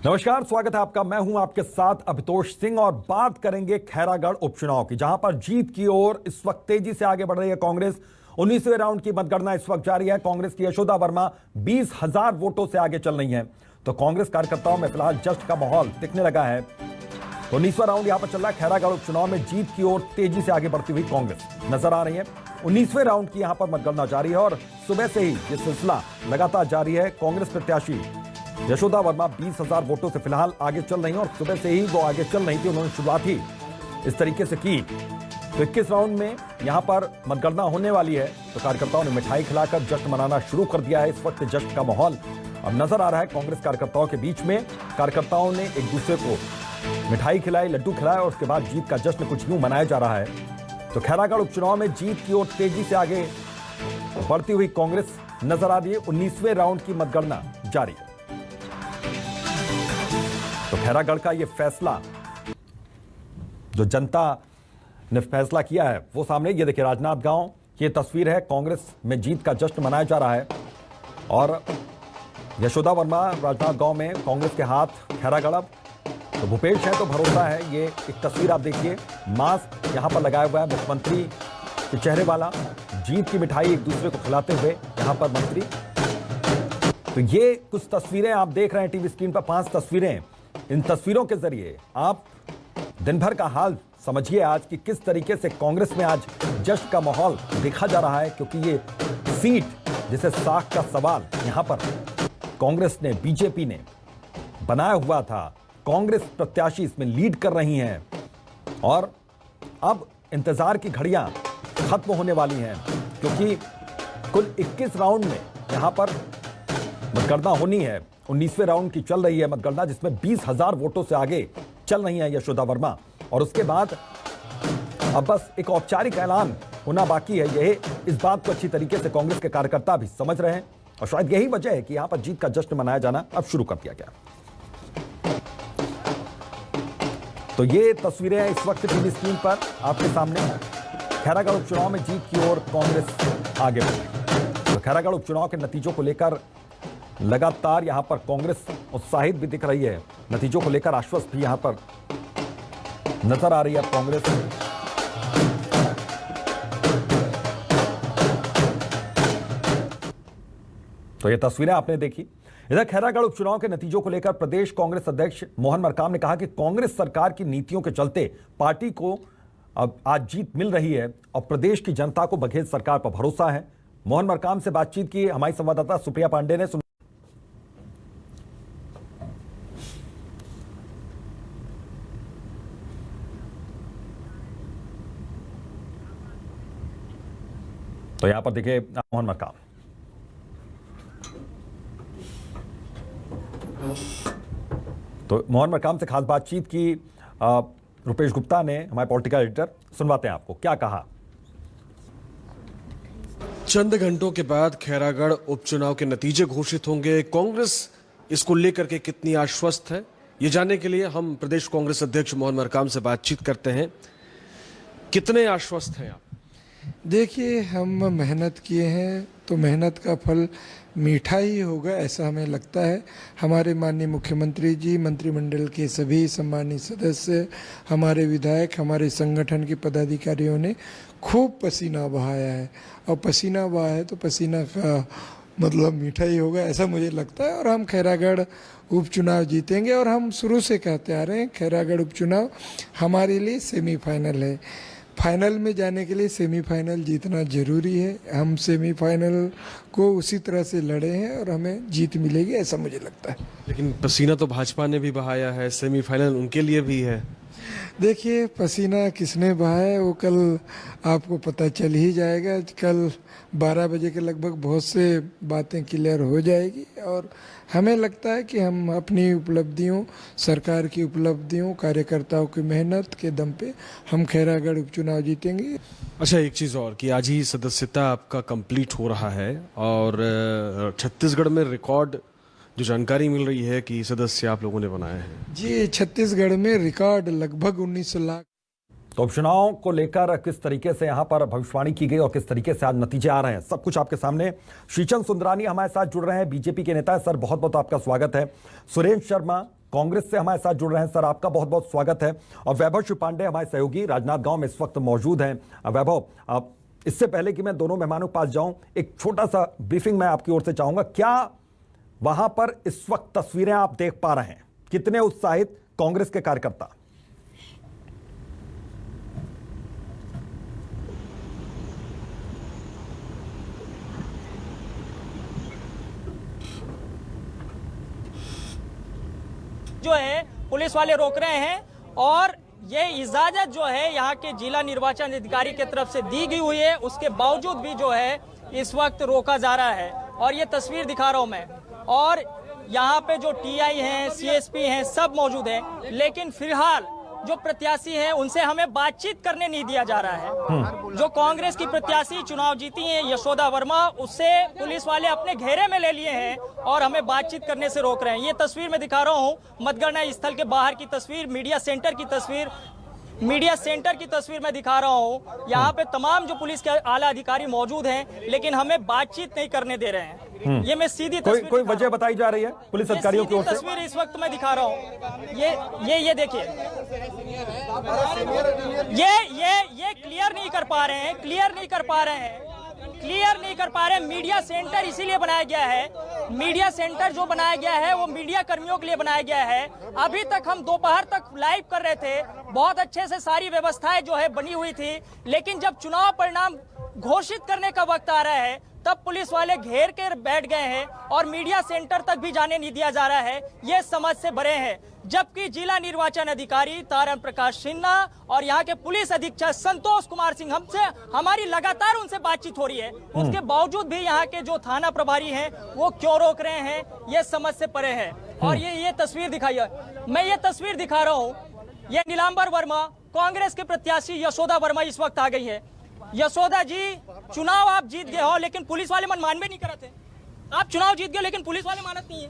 नमस्कार, स्वागत है आपका। मैं हूं आपके साथ अभितोष सिंह और बात करेंगे खैरागढ़ उपचुनाव की, जहां पर जीत की ओर इस वक्त तेजी से आगे बढ़ रही है कांग्रेस। 19वें राउंड की मतगणना इस वक्त जारी है। कांग्रेस की यशोदा वर्मा 20,000 वोटों से आगे चल रही हैं, तो कांग्रेस कार्यकर्ताओं में फिलहाल जश्न का माहौल दिखने लगा है। 19वां राउंड यहां पर चल रहा है। खैरागढ़ उपचुनाव में जीत की ओर तेजी से आगे बढ़ती हुई कांग्रेस नजर आ रही है। 19वें राउंड की यहां पर मतगणना जारी है और सुबह से ही यह सिलसिला लगातार जारी है। कांग्रेस प्रत्याशी यशोदा वर्मा 20,000 वोटों से फिलहाल आगे चल रही हैं और सुबह से ही वो आगे चल रही थी। उन्होंने शुरुआत ही इस तरीके से की। तो 21 राउंड में यहां पर मतगणना होने वाली है, तो कार्यकर्ताओं ने मिठाई खिलाकर जश्न मनाना शुरू कर दिया है। इस वक्त जश्न का माहौल अब नजर आ रहा है कांग्रेस कार्यकर्ताओं के बीच में। कार्यकर्ताओं ने एक दूसरे को मिठाई खिलाई, लड्डू खिलाए और उसके बाद जीत का जश्न कुछ यूं मनाया जा रहा है। तो खैरागढ़ उपचुनाव में जीत की ओर तेजी से आगे बढ़ती हुई कांग्रेस नजर आ रही है। 19वें राउंड की मतगणना जारी है। तो खैरागढ़ का ये फैसला, जो जनता ने फैसला किया है, वो सामने ये देखिए राजनाथ गांव, ये तस्वीर है। कांग्रेस में जीत का जश्न मनाया जा रहा है और यशोदा वर्मा राजनाथ गांव में, कांग्रेस के हाथ खैरागढ़। तो भूपेश है तो भरोसा है। ये एक तस्वीर आप देखिए, मास्क यहां पर लगाया हुआ है मुख्यमंत्री के चेहरे वाला। जीत की मिठाई एक दूसरे को खिलाते हुए यहां पर मंत्री। तो ये कुछ तस्वीरें आप देख रहे हैं टीवी स्क्रीन पर, 5 तस्वीरें। इन तस्वीरों के जरिए आप दिन भर का हाल समझिए आज कि किस तरीके से कांग्रेस में आज जश्न का माहौल देखा जा रहा है, क्योंकि ये सीट जिसे साख का सवाल यहां पर कांग्रेस ने, बीजेपी ने बनाया हुआ था, कांग्रेस प्रत्याशी इसमें लीड कर रही हैं और अब इंतजार की घड़ियां खत्म होने वाली हैं, क्योंकि कुल 21 राउंड में यहां पर मतगणना होनी है। 19वें राउंड की चल रही है मतगणना, जिसमें 20,000 वोटों से आगे चल रही है यशोदा वर्मा। और उसके बाद अब बस एक औपचारिक ऐलान होना बाकी है। यह इस बात को अच्छी तरीके से कांग्रेस के कार्यकर्ता भी समझ रहे हैं और शायद यही वजह है कि यहां पर जीत का जश्न मनाया जाना अब शुरू कर दिया गया। तो ये तस्वीरें इस वक्त टीवी स्क्रीन पर आपके सामने। खैरागढ़ उपचुनाव में जीत की ओर कांग्रेस आगे बढ़ रही है। तो खैरागढ़ उपचुनाव के नतीजों को लेकर लगातार यहां पर कांग्रेस उत्साहित भी दिख रही है। नतीजों को लेकर आश्वस्त भी यहां पर नजर आ रही है कांग्रेस। तो ये तस्वीरें आपने देखी। इधर खैरागढ़ उपचुनाव के नतीजों को लेकर प्रदेश कांग्रेस अध्यक्ष मोहन मरकाम ने कहा कि कांग्रेस सरकार की नीतियों के चलते पार्टी को अब आज जीत मिल रही है और प्रदेश की जनता को बघेल सरकार पर भरोसा है। मोहन मरकाम से बातचीत की हमारी संवाददाता सुप्रिया पांडे ने। तो यहां पर देखिए मोहन मरकाम। तो मोहन मरकाम से खास बातचीत की रुपेश गुप्ता ने, हमारे पॉलिटिकल एडिटर, सुनवाते हैं आपको क्या कहा। चंद घंटों के बाद खैरागढ़ उपचुनाव के नतीजे घोषित होंगे। कांग्रेस इसको लेकर के कितनी आश्वस्त है, ये जानने के लिए हम प्रदेश कांग्रेस अध्यक्ष मोहन मरकाम से बातचीत करते हैं। कितने आश्वस्त हैं आप? देखिए, हम मेहनत किए हैं तो मेहनत का फल मीठा ही होगा, ऐसा हमें लगता है। हमारे माननीय मुख्यमंत्री जी, मंत्रिमंडल के सभी सम्मानित सदस्य, हमारे विधायक, हमारे संगठन के पदाधिकारियों ने खूब पसीना बहाया है और पसीना बहाया है तो पसीना का मतलब मीठा ही होगा, ऐसा मुझे लगता है। और हम खैरागढ़ उपचुनाव जीतेंगे और हम शुरू से कहते आ रहे हैं खैरागढ़ उपचुनाव हमारे लिए सेमीफाइनल है। फाइनल में जाने के लिए सेमीफाइनल जीतना जरूरी है। हम सेमीफाइनल को उसी तरह से लड़े हैं और हमें जीत मिलेगी, ऐसा मुझे लगता है। लेकिन पसीना तो भाजपा ने भी बहाया है, सेमीफाइनल उनके लिए भी है। देखिए, पसीना किसने बहाया वो कल आपको पता चल ही जाएगा। कल 12 बजे के लगभग बहुत से बातें क्लियर हो जाएगी और हमें लगता है कि हम अपनी उपलब्धियों, सरकार की उपलब्धियों, कार्यकर्ताओं की मेहनत के दम पे हम खैरागढ़ उपचुनाव जीतेंगे। अच्छा, एक चीज़ और कि आज ही सदस्यता आपका कंप्लीट हो रहा है और छत्तीसगढ़ में रिकॉर्ड जो जानकारी मिल रही है कि सदस्य आप लोगों ने बनाए हैं। जी, छत्तीसगढ़ में रिकॉर्ड लगभग 19 लाख। तो उपचुनाव को लेकर किस तरीके से यहां पर भविष्यवाणी की गई और किस तरीके से आज नतीजे आ रहे हैं, सब कुछ आपके सामने। श्रीचंद सुंदरानी हमारे साथ जुड़ रहे हैं, बीजेपी के नेता है। सर, बहुत बहुत आपका स्वागत है। सुरेंद्र शर्मा कांग्रेस से हमारे साथ जुड़ रहे हैं। सर, आपका बहुत बहुत स्वागत है। और वैभव श्री पांडे हमारे सहयोगी राजनांदगांव में इस वक्त मौजूद हैं। वैभव, आप इससे पहले कि मैं दोनों मेहमानों के पास जाऊं, एक छोटा सा ब्रीफिंग मैं आपकी ओर से चाहूंगा। क्या वहां पर इस वक्त तस्वीरें आप देख पा रहे हैं? कितने उत्साहित कांग्रेस के कार्यकर्ता? जो है पुलिस वाले रोक रहे हैं और ये इजाजत जो है यहाँ के जिला निर्वाचन अधिकारी की तरफ से दी गई हुई है, उसके बावजूद भी जो है इस वक्त रोका जा रहा है। और ये तस्वीर दिखा रहा हूं मैं, और यहाँ पे जो टीआई हैं, सीएसपी हैं, सब मौजूद हैं, लेकिन फिलहाल जो प्रत्याशी हैं उनसे हमें बातचीत करने नहीं दिया जा रहा है। जो कांग्रेस की प्रत्याशी चुनाव जीती हैं यशोदा वर्मा, उससे पुलिस वाले अपने घेरे में ले लिए हैं और हमें बातचीत करने से रोक रहे हैं। ये तस्वीर मैं दिखा रहा हूँ, मतगणना स्थल के बाहर की तस्वीर, मीडिया सेंटर की तस्वीर मैं दिखा रहा हूँ। यहाँ पे तमाम जो पुलिस के आला अधिकारी मौजूद हैं, लेकिन हमें बातचीत नहीं करने दे रहे हैं। ये मैं सीधी तस्वीर कोई वजह बताई जा रही है पुलिस अधिकारियों की ओर से? तस्वीर इस वक्त मैं दिखा रहा हूँ, ये देखिए, ये क्लियर नहीं कर पा रहे हैं। मीडिया सेंटर इसीलिए बनाया गया है, मीडिया सेंटर जो बनाया गया है वो मीडिया कर्मियों के लिए बनाया गया है। अभी तक हम दोपहर तक लाइव कर रहे थे, बहुत अच्छे से सारी व्यवस्थाएं जो है बनी हुई थी, लेकिन जब चुनाव परिणाम घोषित करने का वक्त आ रहा है तब पुलिस वाले घेर के बैठ गए हैं और मीडिया सेंटर तक भी जाने नहीं दिया जा रहा है। ये समझ से बड़े हैं। जबकि जिला निर्वाचन अधिकारी तारण प्रकाश सिन्हा और यहाँ के पुलिस अधीक्षक संतोष कुमार सिंह, हमारी लगातार उनसे बातचीत हो रही है, उसके बावजूद भी यहाँ के जो थाना प्रभारी हैं वो क्यों रोक रहे हैं, ये समझ से परे है। और ये तस्वीर दिखाइए, मैं ये तस्वीर दिखा रहा हूँ, ये नीलांबर वर्मा, कांग्रेस के प्रत्याशी यशोदा वर्मा इस वक्त आ गई है। यशोदा जी, चुनाव आप जीत गए हो, लेकिन पुलिस वाले मनमानवे नहीं करते। आप चुनाव जीत गए लेकिन पुलिस वाले मानत नहीं है,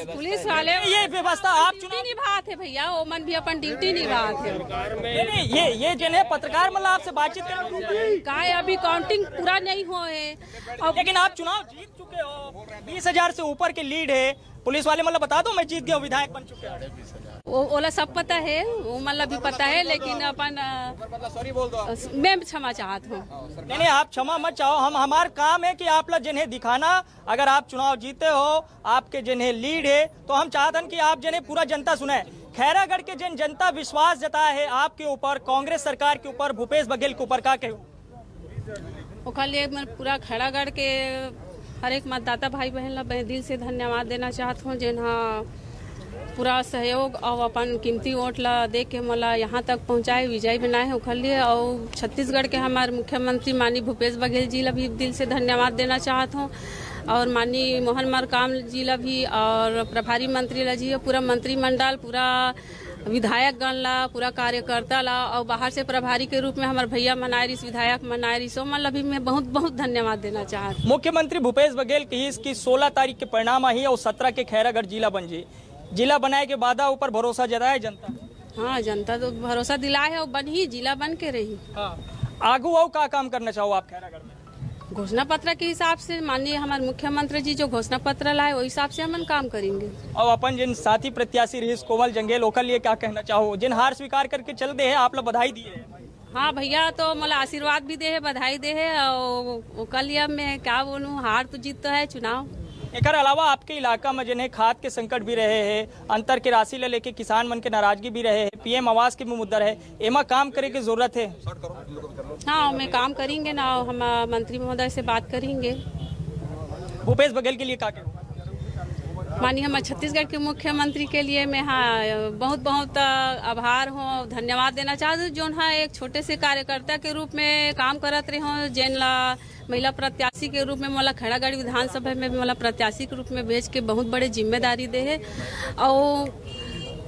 पुलिस वाले ये व्यवस्था आप चुनाव निभाते भैया, वो मन भी अपन ड्यूटी निभाते। नहीं, ये जिन्हें पत्रकार मतलब आपसे बातचीत कर का अभी काउंटिंग पूरा नहीं हो है, लेकिन आप चुनाव जीत चुके हो, 20,000 से ऊपर की लीड है। पुलिस वाले मतलब बता दो मैं जीत गया, विधायक बन चुके हैं, ओला सब पता है, वो मतलब भी पता है, लेकिन अपन मैं क्षमा चाहत हूँ। नहीं, आप क्षमा मत चाहो, हमारा काम है कि आप लोग जिन्हें दिखाना, अगर आप चुनाव जीते हो, आपके जिन्हें लीड है, तो हम चाहते हैं कि आप जिन्हें पूरा जनता सुने। खैरागढ़ के जिन जनता विश्वास जताया है आपके ऊपर, कांग्रेस सरकार के ऊपर, भूपेश बघेल के ऊपर, का कहूँ लिए पूरा खैरागढ़ के हर एक मतदाता भाई बहन ला दिल से धन्यवाद देना चाहत हूँ, जिन्हा पूरा सहयोग और अपन कीमती वोट ला दे के मला यहाँ तक पहुँचाए, विजयी बनाए हैं उखल लिए। और छत्तीसगढ़ के हमारे मुख्यमंत्री माननीय भूपेश बघेल जी ला भी दिल से धन्यवाद देना चाहत हूँ, और माननीय मोहन मरकाम जी ला भी, और प्रभारी मंत्री ला जी, पूरा मंत्रिमंडल, पूरा विधायक गण ला, पूरा कार्यकर्ता ला, और बाहर से प्रभारी के रूप में हमारे भैया मनायरिस, विधायक मनायरिस, मतलब भी मैं बहुत बहुत धन्यवाद देना चाहत। मुख्यमंत्री भूपेश बघेल की इसकी 16 तारीख के परिणाम आई है और 17 के खैरागढ़ जिला बन जी। जिला बनाए के बाद ऊपर भरोसा जताया जनता। हाँ, जनता तो भरोसा दिलाए है और बन ही जिला बन के रही। हाँ, आगू और का काम करना चाहो आप खैरागढ़ में? घोषणा पत्र के हिसाब से माननीय हमारे मुख्यमंत्री जी जो घोषणा पत्र लाए वही हिसाब से हम काम करेंगे। और अपन जिन साथी प्रत्याशी रहीस कोमल जंगेल, ओकर लिए क्या कहना चाहो, जिन हार स्वीकार करके चल दे है, आप लोग बधाई दिए? हाँ भैया, तो मतलब आशीर्वाद भी दे है, बधाई दे है, और ओकर लिए मैं क्या बोलूँ, हार तो जीत तो है चुनाव। एक अलावा आपके इलाका में जिन्हें खाद के संकट भी रहे हैं, अंतर की राशि ले लेके किसान मन के नाराजगी भी रहे हैं, पीएम आवास के भी मुद्दा है, एमा काम करे की जरूरत है। हाँ, मैं काम करेंगे ना, हम मंत्री महोदय से बात करेंगे। भूपेश बघेल के लिए क्या कहूँ? माननीय हमारे छत्तीसगढ़ के मुख्यमंत्री के लिए मैं बहुत बहुत आभार हूँ, धन्यवाद देना चाहती हूँ, जो एक छोटे से कार्यकर्ता के रूप में काम करत रहे हूँ, जिन ला महिला प्रत्याशी के रूप में मला खैरागढ़ विधानसभा में मला प्रत्याशी के रूप में भेज के बहुत बड़े जिम्मेदारी दे है, और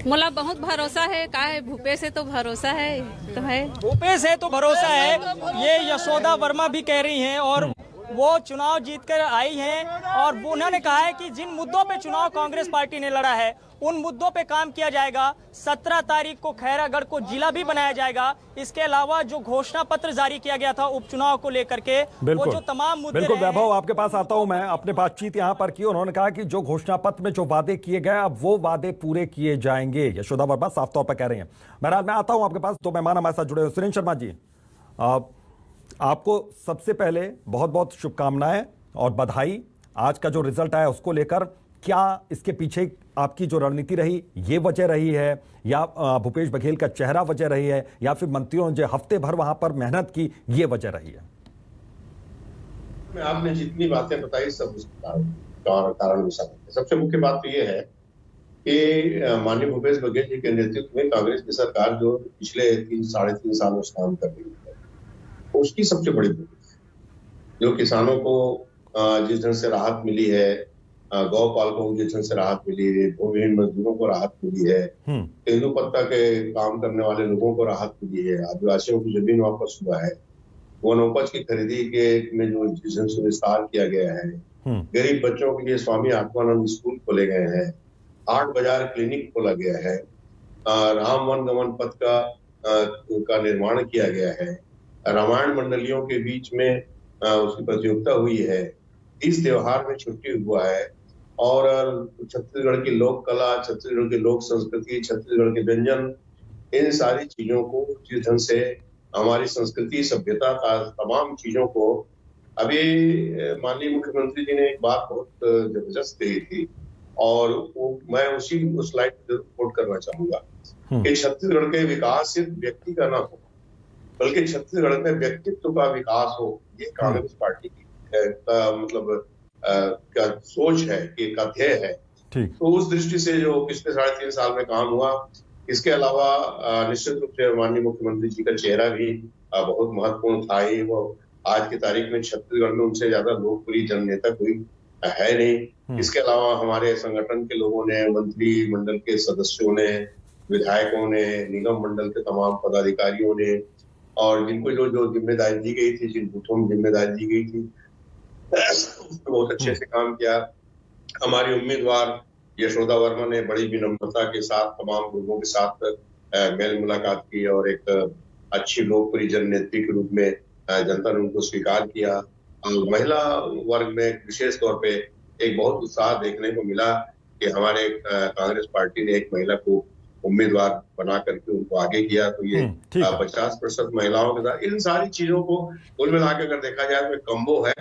मला बहुत भरोसा है। का है, भूपेश है तो भरोसा है, तो है, भूपेश है तो भरोसा है, ये यशोदा वर्मा भी कह रही हैं। और वो चुनाव जीतकर आई हैं और वो उन्होंने कहा है कि जिन मुद्दों पे चुनाव कांग्रेस पार्टी ने लड़ा है उन मुद्दों पे काम किया जाएगा। 17 तारीख को खैरागढ़ को जिला भी बनाया जाएगा। इसके अलावा जो घोषणा पत्र जारी किया गया था उपचुनाव को लेकर के, वो जो तमाम मुद्दे बिल्कुल रहे हैं। वैभव, आपके पास आता हूं मैं। अपने बातचीत यहां पर की, उन्होंने कहा कि जो घोषणा पत्र में जो वादे किए गए अब वो वादे पूरे किए जाएंगे। यशोदा वर्मा साफ तौर पर कह रहे हैं। बहरहाल मैं आता हूं आपके पास, तो मेहमान हमारे साथ जुड़े हुए। सुरेंद्र शर्मा जी, आपको सबसे पहले बहुत बहुत शुभकामनाएं और बधाई। आज का जो रिजल्ट आया उसको लेकर क्या इसके पीछे आपकी जो रणनीति रही ये वजह रही है, या भूपेश बघेल का चेहरा वजह रही है, या फिर मंत्रियों ने जो हफ्ते भर वहां पर मेहनत की ये वजह रही है? आपने जितनी बातें बताई सब उसका कारण हो सकता है। सबसे मुख्य बात तो ये है कि माननीय भूपेश बघेल जी के नेतृत्व में कांग्रेस की सरकार जो पिछले 3-3.5 सालों से काम कर रही है उसकी सबसे बड़ी भूमिका जो किसानों को जिस ढंग से राहत मिली है, गौपालकों को जिस ढंग से राहत मिली है, भूमिहीन मजदूरों को राहत मिली है, तेंदुपत्ता के काम करने वाले लोगों को राहत मिली है, आदिवासियों की जमीन वापस हुआ है, वनोपज की खरीदी के में जो जिस ढंग से विस्तार किया गया है, गरीब बच्चों के लिए स्वामी आत्मानंद स्कूल खोले गए हैं, हाट बाजार क्लिनिक खोला गया है, राम वन गमन पथ का निर्माण किया गया है, रामायण मंडलियों के बीच में उसकी प्रतियोगिता हुई है, इस त्योहार में छुट्टी हुआ है, और छत्तीसगढ़ की लोक कला, छत्तीसगढ़ की लोक संस्कृति, छत्तीसगढ़ के व्यंजन, इन सारी चीजों को जिस ढंग से हमारी संस्कृति सभ्यता का तमाम चीजों को अभी माननीय मुख्यमंत्री जी ने एक बात बहुत जबरदस्त कही थी और वो मैं उसी उस स्लाइड पर कोट करना चाहूंगा कि छत्तीसगढ़ के विकास सिर्फ व्यक्ति का ना हो बल्कि छत्तीसगढ़ में व्यक्तित्व का विकास हो। ये कांग्रेस पार्टी की का मतलब का सोच है कि का ध्येय है। तो उस दृष्टि से जो पिछले 3.5 साल में काम हुआ, इसके अलावा निश्चित रूप से माननीय मुख्यमंत्री जी का चेहरा भी बहुत महत्वपूर्ण था ही। वो आज की तारीख में छत्तीसगढ़ में उनसे ज्यादा लोकप्रिय जननेता कोई है नहीं। इसके अलावा हमारे संगठन के लोगों ने, मंत्री मंडल के सदस्यों ने, विधायकों ने, निगम मंडल के तमाम पदाधिकारियों ने, और जिनको जो जिम्मेदारी दी गई थी, जिन बूथों में जिम्मेदारी दी गई थी, बहुत अच्छे से काम किया। हमारी उम्मीदवार यशोदा वर्मा ने बड़ी विनम्रता के साथ तमाम लोगों के साथ मेल मुलाकात की और एक अच्छी लोकप्रिय जननेत्री के रूप में जनता ने उनको स्वीकार किया। और महिला वर्ग में विशेष तौर पे एक बहुत उत्साह देखने को मिला कि हमारे कांग्रेस पार्टी ने एक महिला को उम्मीदवार बना करके उनको आगे किया। तो ये 50% महिलाओं के साथ इन सारी चीजों को कुल मिला के अगर देखा जाए तो कम्बो है,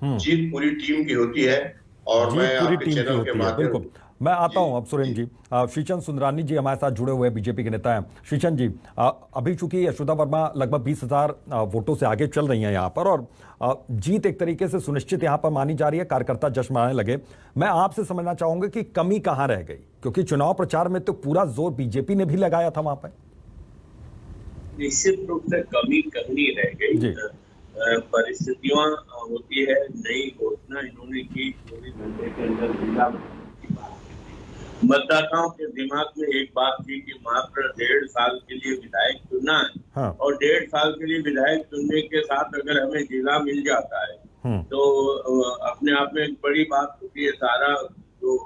जीत पूरी टीम की होती है। और मैं आपके चैनल के माध्यम मैं आता हूं अब सुरेंद्र जी। श्रीचंद सुंदरानी जी हमारे साथ जुड़े हुए बीजेपी के नेता हैं। श्रीचंद जी, अभी चूंकि यशोदा वर्मा लगभग 20,000 वोटों से आगे चल रही हैं यहाँ पर, और जीत एक तरीके से सुनिश्चित यहाँ पर मानी जा रही है, कार्यकर्ता जश्न मनाने लगे। मैं आपसे समझना चाहूंगा कि कमी कहाँ रह गई, क्योंकि चुनाव प्रचार में तो पूरा जोर बीजेपी ने भी लगाया था वहां पर। निश्चित रूप से कमी कहीं रह गई। परिस्थितियां होती है, नई घोषणा इन्होंने की, 24 घंटे के अंदर जिला मतदाताओं के दिमाग में एक बात थी कि मात्र 1.5 साल के लिए विधायक चुनना है, और 1.5 साल के लिए विधायक चुनने के साथ अगर हमें जिला मिल जाता है तो अपने आप में एक बड़ी बात होती है। सारा जो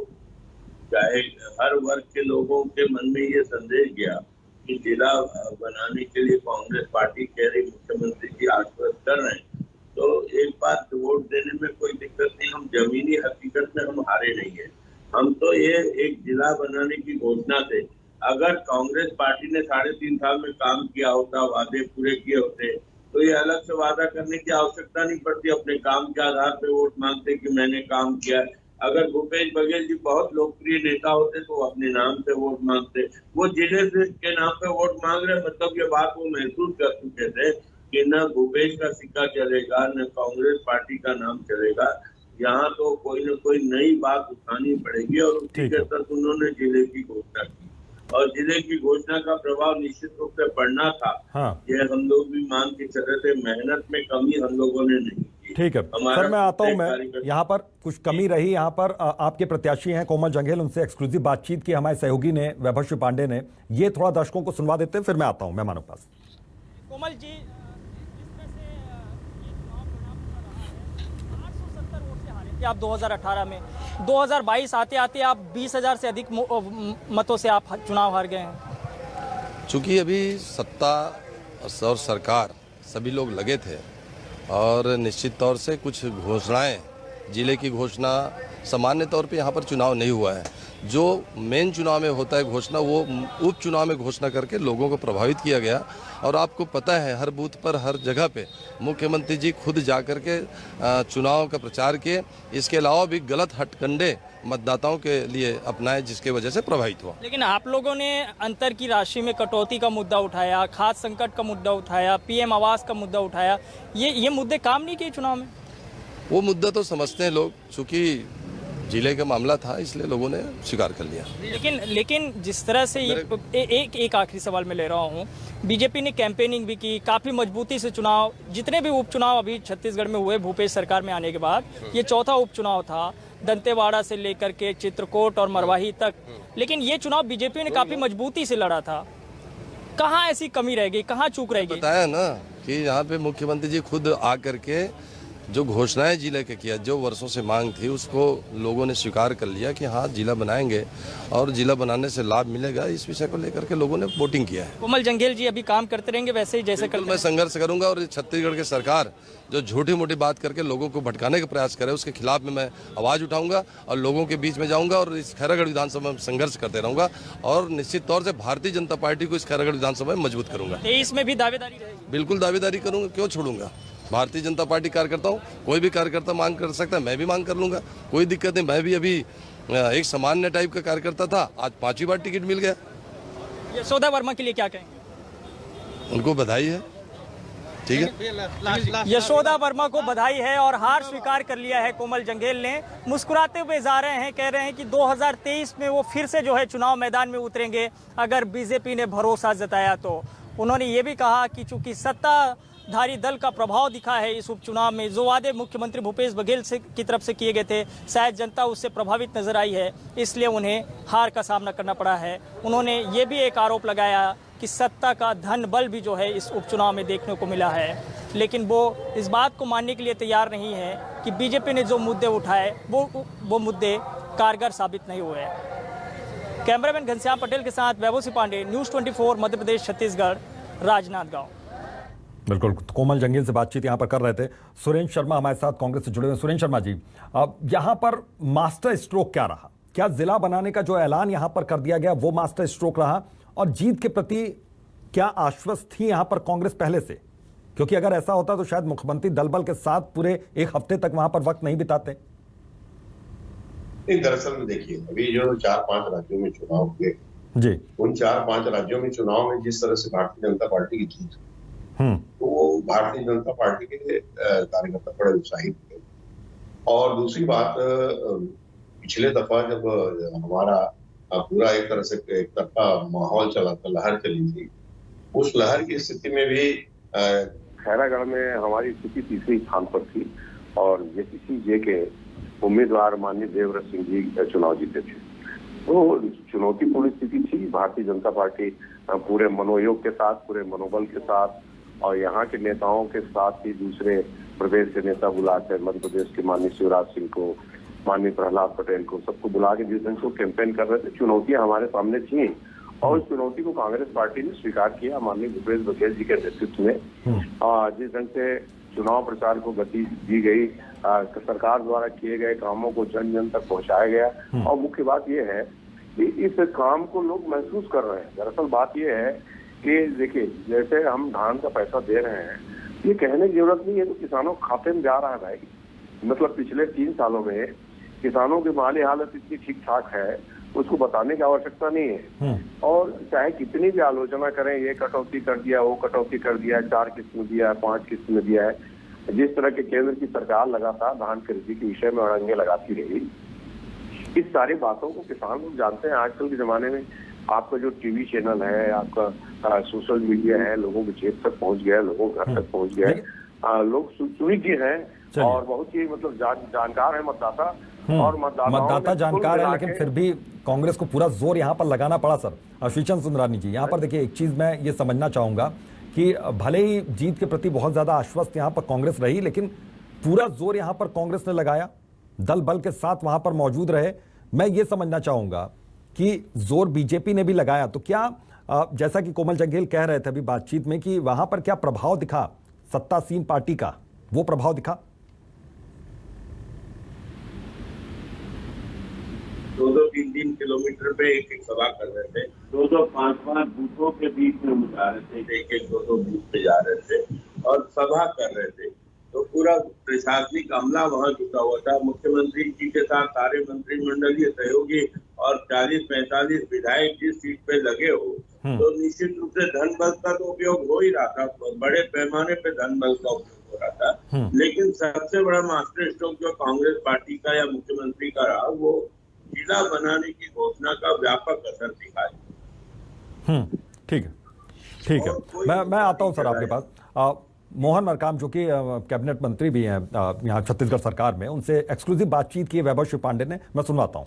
चाहे हर वर्ग के लोगों के मन में ये संदेश गया कि जिला बनाने के लिए कांग्रेस पार्टी कह रही, मुख्यमंत्री जी आश्वस्त कर रहे हैं, तो एक बात वोट देने में कोई दिक्कत नहीं। हम जमीनी हकीकत में हम हारे नहीं है। हम तो ये एक जिला बनाने की घोषणा थे। अगर कांग्रेस पार्टी ने 3.5 साल में काम किया होता, वादे पूरे किए होते, तो ये अलग से वादा करने की आवश्यकता नहीं पड़ती। अपने काम के आधार पे वोट मांगते कि मैंने काम किया है। अगर भूपेश बघेल जी बहुत लोकप्रिय नेता होते तो अपने नाम से वोट मांगते। वो जिले के नाम पे वोट मांग रहे, मतलब ये बात वो महसूस कर चुके थे कि न भूपेश का सिक्का चलेगा, न कांग्रेस पार्टी का नाम चलेगा। यहाँ तो कोई न कोई नई बात उठानी पड़ेगी, और उसी के तहत उन्होंने जिले की घोषणा की, और जिले की घोषणा का प्रभाव निश्चित रूप से पड़ना था। ये हम लोग भी मान के चल रहे थे। मेहनत में कमी हम लोगों ने नहीं की। ठीक है सर, मैं आता हूं। मैं यहाँ पर कुछ कमी रही, यहाँ पर आपके प्रत्याशी हैं कोमल जंगेल, उनसे एक्सक्लूसिव बातचीत की हमारे सहयोगी ने, वैभव पांडे ने। ये थोड़ा दर्शकों को सुनवा देते हैं, फिर मैं आता हूँ मेहमानों के पास। कोमल जी, थे आप 2018 में, 2022 आते आते आप 20,000 से अधिक मतों से आप चुनाव हार गए हैं। चूँकि अभी सत्ता और सरकार सभी लोग लगे थे और निश्चित तौर से कुछ घोषणाएं, जिले की घोषणा, सामान्य तौर पे यहाँ पर चुनाव नहीं हुआ है। जो मेन चुनाव में होता है घोषणा, वो उपचुनाव में घोषणा करके लोगों को प्रभावित किया गया। और आपको पता है हर बूथ पर, हर जगह पे मुख्यमंत्री जी खुद जा कर के चुनाव का प्रचार किए। इसके अलावा भी गलत हथकंडे मतदाताओं के लिए अपनाए, जिसके वजह से प्रभावित हुआ। लेकिन आप लोगों ने अंतर की राशि में कटौती का मुद्दा उठाया, खाद्य संकट का मुद्दा उठाया, पीएम आवास का मुद्दा उठाया, ये मुद्दे काम नहीं किए चुनाव में। वो मुद्दा तो समझते हैं लोग, चूँकि जिले का मामला था इसलिए लोगों ने स्वीकार कर लिया। लेकिन जिस तरह से ये एक आखिरी सवाल मैं ले रहा हूँ, बीजेपी ने कैंपेनिंग भी की, काफी मजबूती से चुनाव, जितने भी उपचुनाव अभी छत्तीसगढ़ में हुए भूपेश सरकार में आने के बाद, ये चौथा उपचुनाव था, दंतेवाड़ा से लेकर के चित्रकोट और मरवाही तक। लेकिन ये चुनाव बीजेपी ने काफी मजबूती से लड़ा था। कहाँ ऐसी कमी रह गई, कहाँ चूक रह गई? बताया ना कि यहाँ पे मुख्यमंत्री जी खुद आकर के जो घोषणाएं जिले के किया, जो वर्षों से मांग थी, उसको लोगों ने स्वीकार कर लिया कि हाँ जिला बनाएंगे और जिला बनाने से लाभ मिलेगा। इस विषय को लेकर के लोगों ने वोटिंग किया है। कोमल जंगेल जी अभी काम करते रहेंगे वैसे ही जैसे कल? मैं संघर्ष करूंगा और छत्तीसगढ़ की सरकार जो झूठी मोटी बात करके लोगों को भटकाने का प्रयास करे, उसके खिलाफ में मैं आवाज उठाऊंगा और लोगों के बीच में जाऊंगा और इस खैरागढ़ विधानसभा में संघर्ष करते रहूंगा। और निश्चित तौर से भारतीय जनता पार्टी को इस खैरागढ़ विधानसभा में मजबूत करूंगा। 23 में भी दावेदारी रहेगी? बिल्कुल दावेदारी करूंगा, क्यों छोड़ूंगा। भारतीय जनता पार्टी कार्यकर्ता हूँ, कोई भी कार्यकर्ता मांग कर सकता है, मैं भी मांग कर लूंगा, कोई दिक्कत नहीं। मैं भी अभी एक सामान्य टाइप का कार्यकर्ता था, आज 5वीं बार टिकट मिल गया। यशोदा वर्मा के लिए क्या कहेंगे? उनको बधाई है, ठीक है। यशोदा वर्मा को बधाई है और हार स्वीकार कर लिया है कोमल जंगेल ने। मुस्कुराते हुए जा रहे हैं, कह रहे हैं कि 2023 में वो फिर से जो है चुनाव मैदान में उतरेंगे अगर बीजेपी ने भरोसा जताया तो। उन्होंने ये भी कहा कि चूंकि सत्ताधारी दल का प्रभाव दिखा है इस उपचुनाव में, जो वादे मुख्यमंत्री भूपेश बघेल की तरफ से किए गए थे, शायद जनता उससे प्रभावित नजर आई है, इसलिए उन्हें हार का सामना करना पड़ा है। उन्होंने ये भी एक आरोप लगाया कि सत्ता का धन बल भी जो है इस उपचुनाव में देखने को मिला है, लेकिन वो इस बात को मानने के लिए तैयार नहीं है कि बीजेपी ने जो मुद्दे उठाए वो मुद्दे कारगर साबित नहीं हुए। कैमरामैन घनश्याम पटेल के साथ वैभव सिंह पांडे, न्यूज़ 24 मध्य प्रदेश छत्तीसगढ़, राजनांदगांव। बिल्कुल, कोमल जंगेल से बातचीत यहाँ पर कर रहे थे सुरेंद्र शर्मा हमारे साथ कांग्रेस से जुड़े हुए। सुरेंद्र शर्मा जी, अब यहाँ पर मास्टर स्ट्रोक क्या रहा? क्या जिला बनाने का जो ऐलान यहाँ पर कर दिया गया वो मास्टर स्ट्रोक रहा? और जीत के प्रति क्या आश्वस्त थी यहाँ पर कांग्रेस पहले से? क्योंकि अगर ऐसा होता तो शायद मुख्यमंत्री दलबल के साथ पूरे एक हफ्ते तक वहां पर वक्त नहीं बिताते। नहीं, दरअसल में देखिए, अभी जो 4-5 राज्यों में चुनाव हुए जी, उन 4-5 राज्यों में चुनाव में जिस तरह से भारतीय जनता पार्टी की जीत, तो वो भारतीय जनता पार्टी के कार्यकर्ता बड़े उत्साहित थे। और दूसरी बात, पिछले दफा जब हमारा पूरा एक तरह से एक तरफा माहौल चला था, लहर चली थी, उस लहर की स्थिति में भी खैरागढ़ में हमारी स्थिति तीसरे स्थान पर थी और जेपीसी के उम्मीदवार माननीय देवव्रत सिंह जी चुनाव जीते थे। तो चुनौतीपूर्ण स्थिति थी। भारतीय जनता पार्टी पूरे मनोयोग के साथ, पूरे मनोबल के साथ और यहाँ के नेताओं के साथ ही दूसरे प्रदेश के नेता बुलाकर, मध्य प्रदेश के माननीय शिवराज सिंह को, माननीय प्रहलाद पटेल को, सबको बुला के जिस ढंग से कैंपेन कर रहे थे, चुनौतियां हमारे सामने थी और उस चुनौती को कांग्रेस पार्टी ने स्वीकार किया माननीय भूपेश बघेल जी के नेतृत्व में। जिस ढंग से चुनाव प्रचार को गति दी गई, सरकार द्वारा किए गए कामों को जन जन तक पहुंचाया गया और मुख्य बात यह है कि इस काम को लोग महसूस कर रहे हैं। दरअसल बात यह है कि देखिए, जैसे हम धान का पैसा दे रहे हैं, ये कहने की जरूरत नहीं है, तो किसानों के खाते में जा रहा है भाई। मतलब पिछले 3 सालों में किसानों की माली हालत इतनी ठीक ठाक है, उसको बताने की आवश्यकता नहीं है। और चाहे कितनी भी आलोचना करें, ये कटौती कर दिया, वो कटौती कर दिया, 4 किस्त में दिया है, 5 किस्त में दिया है, जिस तरह के केंद्र की सरकार लगातार धान खरीदी के विषय में अड़ंगे लगाती रही, इस सारी बातों को किसान लोग जानते हैं। आजकल के जमाने में आपका जो टीवी चैनल है, आपका सोशल मीडिया है, लोगों के जेब तक पहुंच गया है, लोगों के घर तक पहुंच गया है, लोग सुविज्ञ हैं और बहुत ही मतलब जानकार है मतदाता और मतदाता जानकार है। लेकिन फिर भी कांग्रेस को पूरा जोर यहाँ पर लगाना पड़ा सर। अश्विचंद सुंदरानी जी, यहाँ पर देखिए, एक चीज मैं ये समझना चाहूंगा कि भले ही जीत के प्रति बहुत ज्यादा आश्वस्त यहाँ पर कांग्रेस रही, लेकिन पूरा जोर यहाँ पर कांग्रेस ने लगाया दल बल के साथ वहां पर मौजूद रहे। मैं ये समझना चाहूंगा कि जोर बीजेपी ने भी लगाया, तो क्या जैसा कि कोमल जंगेल कह रहे थे अभी बातचीत में कि वहां पर क्या प्रभाव दिखा सत्तासीन पार्टी का, वो प्रभाव दिखा? 2-3 किलोमीटर पे एक सभा कर रहे थे, 5-5 बूथों के बीच में जा रहे थे, एक 2 बूथ पे जा रहे थे और सभा कर रहे थे। तो पूरा प्रशासनिक अमला वहां जुटा हुआ था। मुख्यमंत्री जी के साथ सारे मंत्रिमंडलीय सहयोगी और 40-45 विधायक जिस सीट पे लगे हो, तो निश्चित रूप से धन बल का तो उपयोग हो ही रहा था, बड़े पैमाने पे धन बल का उपयोग हो रहा था। लेकिन सबसे बड़ा मास्टर स्ट्रोक जो कांग्रेस पार्टी का या मुख्यमंत्री का रहा, वो जिला बनाने की घोषणा का व्यापक असर दिखा है। ठीक है, मैं आता हूं सर आपके पास। मोहन मरकाम जो कि कैबिनेट मंत्री भी हैं यहाँ छत्तीसगढ़ सरकार में, उनसे एक्सक्लूसिव बातचीत की वैभव श्री पांडे ने, मैं सुनवाता हूं।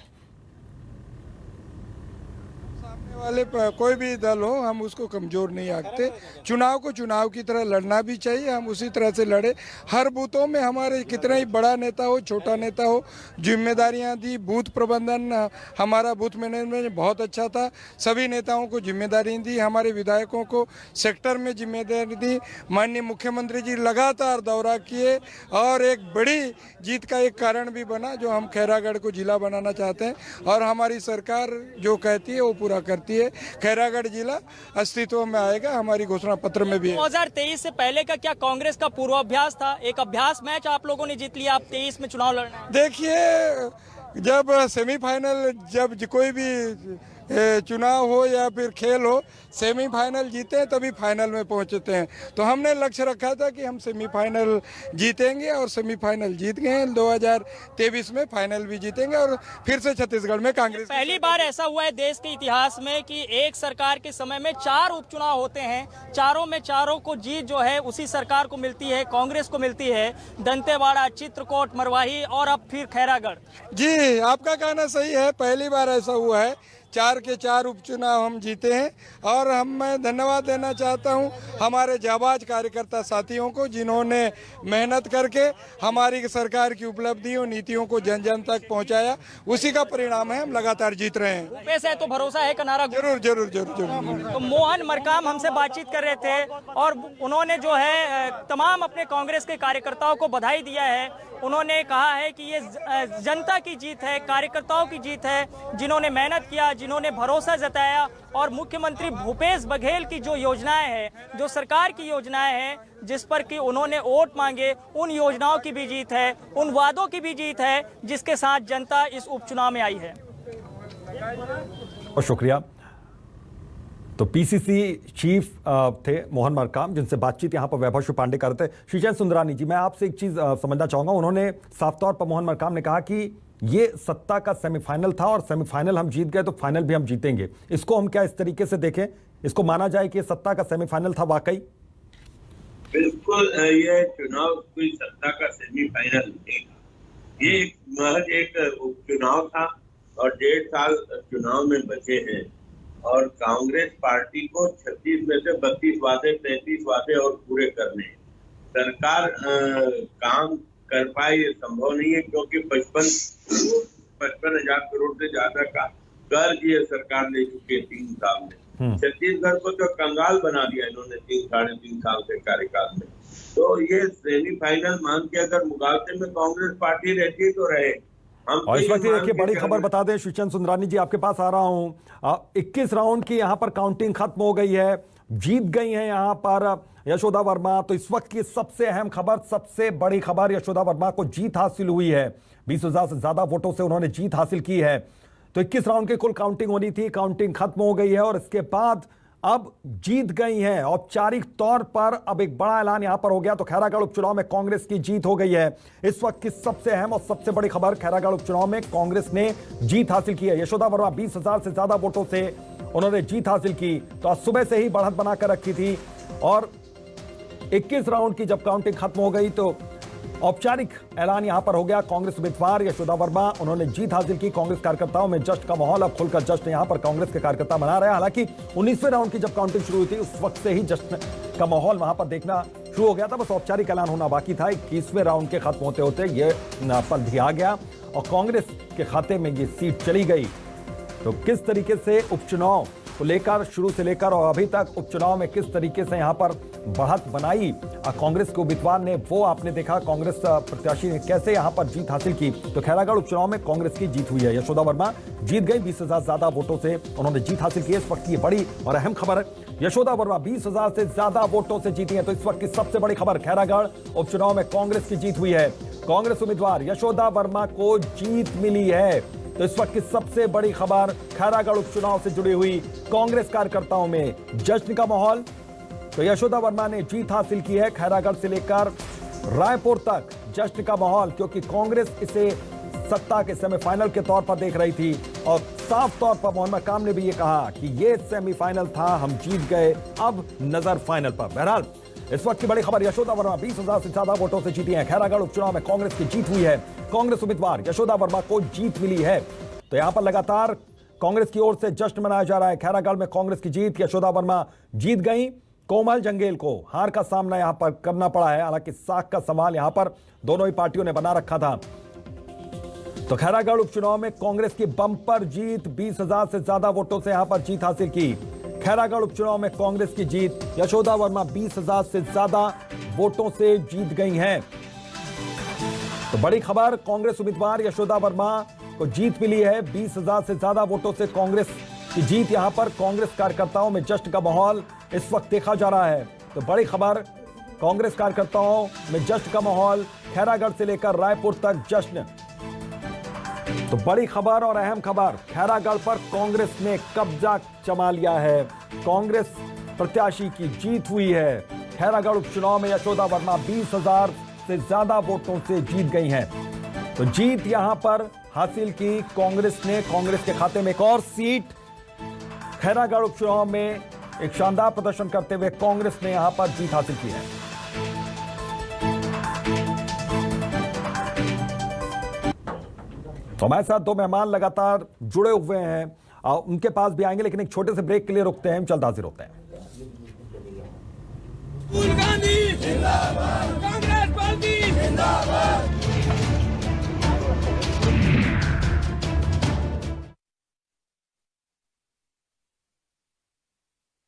वाले कोई भी दल हो, हम उसको कमजोर नहीं आंकते। चुनाव को चुनाव की तरह लड़ना भी चाहिए, हम उसी तरह से लड़े। हर बूथों में हमारे कितना ही बड़ा नेता हो, छोटा नेता हो, जिम्मेदारियां दी। बूथ प्रबंधन हमारा बूथ मैनेजमेंट बहुत अच्छा था, सभी नेताओं को जिम्मेदारी दी, हमारे विधायकों को सेक्टर में जिम्मेदारी दी। माननीय मुख्यमंत्री जी लगातार दौरा किए और एक बड़ी जीत का एक कारण भी बना, जो हम खैरागढ़ को जिला बनाना चाहते हैं और हमारी सरकार जो कहती है वो पूरा करती है। खैरागढ़ जिला अस्तित्व में आएगा, हमारी घोषणा पत्र में भी है। 2023 से पहले का क्या कांग्रेस का पूर्वाभ्यास था? एक अभ्यास मैच आप लोगों ने जीत लिया, आप 23 में चुनाव लड़ना है। देखिए, जब सेमीफाइनल, जब कोई भी चुनाव हो या फिर खेल हो, सेमीफाइनल जीते हैं तभी फाइनल में पहुंचते हैं। तो हमने लक्ष्य रखा था कि हम सेमीफाइनल जीतेंगे और सेमीफाइनल जीत गए हैं। 2023 में फाइनल भी जीतेंगे और फिर से छत्तीसगढ़ में कांग्रेस। पहली बार ऐसा हुआ है देश के इतिहास में कि एक सरकार के समय में 4 उपचुनाव होते हैं, चारों में चारों को जीत जो है उसी सरकार को मिलती है, कांग्रेस को मिलती है। दंतेवाड़ा, चित्रकोट, मरवाही और अब फिर खैरागढ़। जी, आपका कहना सही है, पहली बार ऐसा हुआ है। 4 के 4 उपचुनाव हम जीते हैं और मैं धन्यवाद देना चाहता हूं हमारे जाबाज कार्यकर्ता साथियों को, जिन्होंने मेहनत करके हमारी सरकार की उपलब्धियों, नीतियों को जन जन तक पहुंचाया। उसी का परिणाम है, हम लगातार जीत रहे हैं। भूपेश है तो भरोसा है का नारा जरूर जरूर जरूर जरूर। तो मोहन मरकाम हमसे बातचीत कर रहे थे और उन्होंने जो है तमाम अपने कांग्रेस के कार्यकर्ताओं को बधाई दिया है। उन्होंने कहा है कि ये जनता की जीत है, कार्यकर्ताओं की जीत है, जिन्होंने मेहनत किया, जिन्होंने भरोसा जताया। और मुख्यमंत्री भूपेश बघेल की जो योजनाएं हैं, जो सरकार की योजनाएं हैं, जिस पर कि उन्होंने वोट मांगे, उन योजनाओं की भी जीत है, उन वादों की भी जीत है, जिसके साथ जनता इस उपचुनाव में आई है। और शुक्रिया। तो पीसीसी चीफ थे मोहन मरकाम, जिनसे बातचीत यहां पर वैभव श्री पांडे कर रहे थे। श्रीचंद सुंदरानी जी, मैं आपसे एक चीज समझना चाहूंगा। उन्होंने साफ तौर पर मोहन मरकाम ने कहा कि ये सत्ता का सेमीफाइनल था और सेमीफाइनल हम जीत गए तो फाइनल भी हम जीतेंगे। इसको हम क्या इस तरीके से देखें, इसको माना जाए कि सत्ता का सेमीफाइनल था वाकई? बिल्कुल, ये चुनाव कोई सत्ता का सेमीफाइनल नहीं था, ये महज एक उपचुनाव था और 1.5 साल चुनाव में बचे हैं और कांग्रेस पार्टी को 36 में से 32 वादे, 33 वादे और पूरे करने हैं। सरकार काम कर पाए ये संभव नहीं है, क्योंकि 55,000 करोड़ से ज्यादा का कर्ज ये सरकार ले चुकी है 3 साल में। छत्तीसगढ़ को तो कंगाल बना दिया इन्होंने 3-3.5 साल के कार्यकाल में। तो ये सेमीफाइनल मान के अगर मुकाबले में कांग्रेस पार्टी रहती तो रहे। और इस वक्त देखिए बड़ी खबर बता दें, श्रीचंद सुंदरानी जी आपके पास आ रहा हूं। 21 राउंड की यहां पर काउंटिंग खत्म हो गई है, जीत गई है यहां पर यशोदा वर्मा। तो इस वक्त की सबसे अहम खबर, सबसे बड़ी खबर, यशोदा वर्मा को जीत हासिल हुई है। 20,000 से ज्यादा वोटों से उन्होंने जीत हासिल की है। तो 21 राउंड की कुल काउंटिंग होनी थी, काउंटिंग खत्म हो गई है और इसके बाद अब जीत गई हैं औपचारिक तौर पर। अब एक बड़ा ऐलान यहां पर हो गया। तो खैरागढ़ उपचुनाव में कांग्रेस की जीत हो गई है। इस वक्त की सबसे अहम और सबसे बड़ी खबर, खैरागढ़ उपचुनाव में कांग्रेस ने जीत हासिल की है। यशोदा वर्मा 20,000 से ज्यादा वोटों से उन्होंने जीत हासिल की। तो आज सुबह से ही बढ़त बनाकर रखी थी और 21 राउंड की जब काउंटिंग खत्म हो गई तो औपचारिक ऐलान यहां पर हो गया। कांग्रेस उम्मीदवार यशोदा वर्मा, उन्होंने जीत हासिल की। कांग्रेस कार्यकर्ताओं में जश्न का माहौल, अब खुलकर जश्न यहां पर कांग्रेस के कार्यकर्ता मना रहे हैं। हालांकि 19वें राउंड की जब काउंटिंग शुरू हुई थी उस वक्त से ही जश्न का माहौल वहां पर देखना शुरू हो गया था। बस औपचारिक ऐलान होना बाकी था। 21वें राउंड के खत्म होते होते ये पल भी आ गया और कांग्रेस के खाते में ये सीट चली गई। तो किस तरीके से उपचुनाव को लेकर शुरू से लेकर और अभी तक उपचुनाव में किस तरीके से यहां पर बढ़त बनाई कांग्रेस के उम्मीदवार ने, वो आपने देखा। कांग्रेस प्रत्याशी ने कैसे यहां पर जीत हासिल की। तो खैरागढ़ उपचुनाव में कांग्रेस की जीत हुई है। यशोदा वर्मा जीत गई 20,000 ज्यादा वोटों से, उन्होंने जीत हासिल की। इस वक्त की बड़ी और अहम खबर, यशोदा वर्मा 20,000 से ज्यादा वोटों से जीती है। तो इस वक्त की सबसे बड़ी खबर, खैरागढ़ उपचुनाव में कांग्रेस की जीत हुई है। कांग्रेस उम्मीदवार यशोदा वर्मा को जीत मिली है। तो इस वक्त की सबसे बड़ी खबर, खैरागढ़ उपचुनाव से जुड़ी हुई कांग्रेस कार्यकर्ताओं में जश्न का माहौल। तो यशोदा वर्मा ने जीत हासिल की है। खैरागढ़ से लेकर रायपुर तक जश्न का माहौल, क्योंकि कांग्रेस इसे सत्ता के सेमीफाइनल के तौर पर देख रही थी और साफ तौर पर मोहन मरकाम ने भी ये कहा कि ये सेमीफाइनल था, हम जीत गए, अब नजर फाइनल पर। बहरहाल इस वक्त की बड़ी खबर, यशोदा वर्मा 20,000 से ज्यादा वोटों से जीती हैं। खैरागढ़ उपचुनाव में कांग्रेस की जीत हुई है। कांग्रेस उम्मीदवार यशोदा वर्मा को जीत मिली है। तो यहां पर लगातार कांग्रेस की ओर से जश्न मनाया जा रहा है। खैरागढ़ में कांग्रेस की जीत, यशोदा वर्मा जीत गई। कोमल जंगेल को हार का सामना यहां पर करना पड़ा है। हालांकि साख का सवाल यहां पर दोनों ही पार्टियों ने बना रखा था। तो खैरागढ़ उपचुनाव में कांग्रेस की बंपर जीत, 20,000 से ज्यादा वोटों से यहां पर जीत हासिल की। खैरागढ़ उपचुनाव में कांग्रेस की जीत, यशोदा वर्मा 20,000 से ज्यादा वोटों से जीत गई हैं। तो बड़ी खबर, कांग्रेस उम्मीदवार यशोदा वर्मा को जीत मिली है। 20,000 से ज्यादा वोटों से कांग्रेस की जीत। यहां पर कांग्रेस कार्यकर्ताओं में जश्न का माहौल इस वक्त देखा जा रहा है। तो बड़ी खबर, कांग्रेस कार्यकर्ताओं में जश्न का माहौल, खैरागढ़ से लेकर रायपुर तक जश्न। तो बड़ी खबर और अहम खबर, खैरागढ़ पर कांग्रेस ने कब्जा जमा लिया है। कांग्रेस प्रत्याशी की जीत हुई है। खैरागढ़ उपचुनाव में यशोदा वर्मा 20,000 से ज्यादा वोटों से जीत गई हैं। तो जीत यहां पर हासिल की कांग्रेस ने। कांग्रेस के खाते में एक और सीट। खैरागढ़ उपचुनाव में एक शानदार प्रदर्शन करते हुए कांग्रेस ने यहां पर जीत हासिल की है। तो हमारे साथ दो मेहमान लगातार जुड़े हुए हैं, उनके पास भी आएंगे, लेकिन एक छोटे से ब्रेक के लिए रुकते हैं। हम जल्द हाजिर होते हैं।